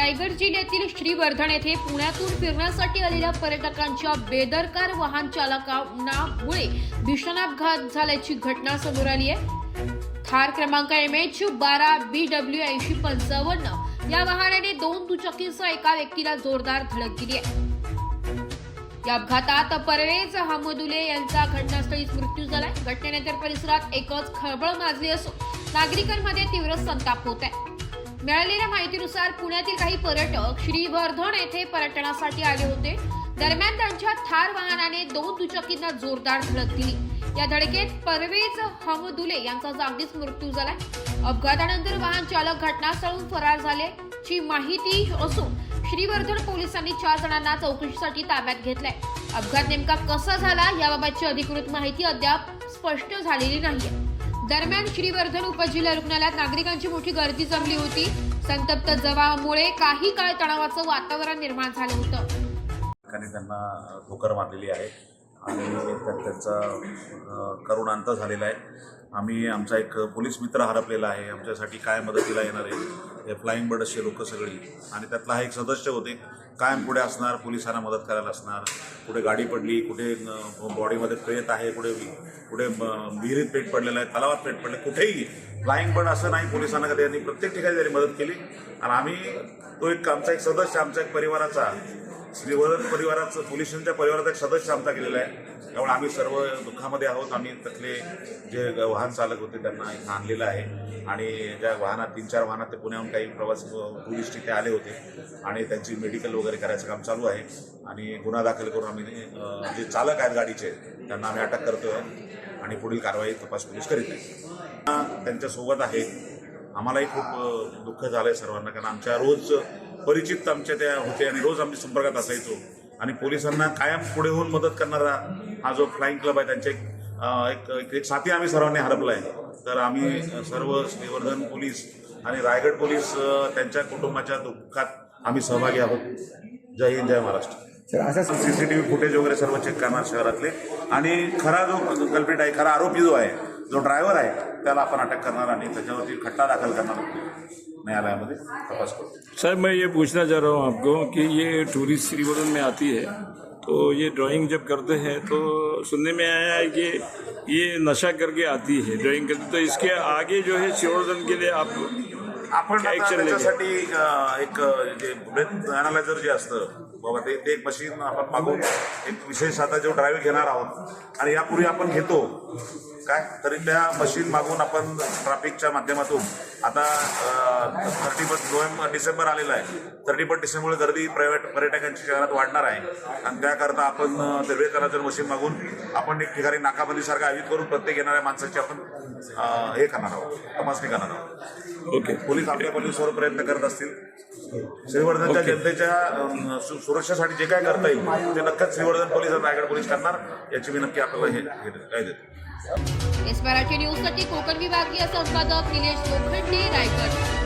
रायगड जिल्ह्यातील श्रीवर्धन येथे पुण्यातून फिरण्यासाठी आलेल्या पर्यटकांच्या बेदरकार वाहन चालकांमुळे भीषण अपघात झाल्याची घटना समोर आली आहे। थार क्रमांक MH 12BW 8055 या वाहनाने दोन दुचाकींसह एका व्यक्तीला जोरदार धडक दिली आहे। या अपघातात परवेज हमदुले यांचा घटनास्थळीच मृत्यू झालाय। घटनेनंतर परिसरात एकच खळबळ माजली असून नागरिकांमध्ये तीव्र संताप होत आहे। मिळालेल्या माहितीनुसार पुण्यातील काही पर्यटक श्रीवर्धन येथे पर्यटनासाठी आले होते। दरम्यान त्यांच्या थार वाहनाने दोन दुचाकींना जोरदार धडक दिली। या धडकेत परवेज हमदुले यांचा जागीच मृत्यू झालाय। अपघातानंतर वाहन चालक घटनास्थळाहून फरार झाल्याची माहिती असून श्रीवर्धन पोलिसांनी 4 जणांना चौकशीसाठी ताब्यात घेतलंय। अपघात नेमका कसा झाला याबाबतची अधिकृत माहिती अद्याप स्पष्ट झालेली नाहीये। दरम्यान श्रीवर्धन उपजिल्हा रुग्णालयात नागरिकांची मोठी गर्दी जमली होती। संतप्त जमावामुळे काही काळ तणावाचं वातावरण निर्माण झालं होतं। त्यांना ठोकर मारलेली आहे आणि त्यांचा करुण अंत झालेला आहे। आम्ही आमचा एक पोलीस मित्र हरपलेला आहे, आमच्यासाठी काय मदतीला येणार आहे हे फ्लाइंग बर्ड्सचे लोक सगळी, आणि त्यातला हा एक सदस्य होते कायम पुढे असणार, पोलिसांना मदत करायला असणार। कुठे गाडी पडली, कुठे बॉडीमध्ये प्रेत आहे, कुठे विहिरीत पेट पडलेलं आहे, तलावात पेट पडले, कुठेही फ्लाइंग बर्ड असं नाही। पोलिसांना कधी यांनी प्रत्येक ठिकाणी त्यांनी मदत केली आणि आम्ही तो एक आमचा एक सदस्य, आमच्या एक परिवाराचा, श्रीवर्धन परिवाराचं, पोलिसांच्या परिवाराचा एक सदस्य आमचा गेलेला आहे। त्यामुळे आम्ही सर्व दुःखामध्ये आहोत। आम्ही त्यातले जे वाहन चालक होते त्यांना इथं आणलेलं आहे आणि ज्या वाहनात 3-4 वाहनात ते पुण्याहून काही प्रवासी टुरिस्ट तिथे आले होते आणि त्यांची मेडिकल वगैरे करायचं काम चालू आहे आणि गुन्हा दाखल करून आम्ही जे चालक आहेत गाडीचे त्यांना आम्ही अटक करतो आहे आणि पुढील कारवाई तपास पोलीस करीत आहे। त्यांच्यासोबत आहे। आम्हालाही खूप दुःख झालं आहे सर्वांना, कारण आमच्या रोज परिचित आमच्या त्या होते आणि रोज आम्ही संपर्कात असायचो आणि पोलिसांना कायम पुढे होऊन मदत करणारा हा जो फ्लाइंग क्लब आहे त्यांचे एक साथी आम्ही सर्वांनी हरपला आहे। तर आम्ही सर्व श्रीवर्धन पोलीस आणि रायगड पोलीस त्यांच्या कुटुंबाच्या दुःखात आम्ही सहभागी आहोत। जय हिंद, जय महाराष्ट्र। असं CCTV फुटेज वगैरे सर्व चेक करणार शहरातले आणि खरा जो कल्प्रिट आहे, खरा आरोपी जो आहे, जो ड्रायव्हर आहे, त्याला आपण अटक करणार आणि त्याच्यावरती खटला दाखल करणार न्यायालयामध्ये तपास करू। सर, मैं ये पूछना चाह रहा हूँ आपको कि ये टूरिस्ट श्रीवर्धन में आती है तो ये ड्राइंग जब करते हैं तो सुनने में आया है कि ये नशा करके आती है ड्राइंग करते, तो इसके आगे जो है श्रीवर्धन के लिए आपण त्याच्यासाठी एक जे ब्रेथ अनालायझर जे असतं बाबा ते एक मशीन आपण मागून एक विशेष आता जो ड्रायव्हिंग घेणार आहोत आणि यापूर्वी आपण घेतो काय तरी त्या मशीन मागून आपण ट्रॅफिकच्या माध्यमातून आता 31 डिसेंबर आलेला आहे। 31 डिसेंबरमुळे गर्दी पर्यटकांची शहरात वाढणार आहे आणि त्याकरता आपण ते ब्रेथ अनालायझर मशीन मागून आपण एक ठिकाणी नाकाबंदीसारखं आयोजित करून प्रत्येक येणाऱ्या माणसाची आपण हे करणार आहोत, तपासणी करणार आहोत। ओके, पोलीस आपल्या पद्धतीवर प्रयत्न करत असतील। श्रीवर्धनच्या जनतेच्या सुरक्षेसाठी जे काय करता येईल ते नक्कीच श्रीवर्धन पोलीस आणि रायगड पोलीस करणार, याची मी नक्की आपल्याला हे देतो। मराठी न्यूजसाठी कोकण विभागीय संपादक निलेश लोखंडे, रायगड।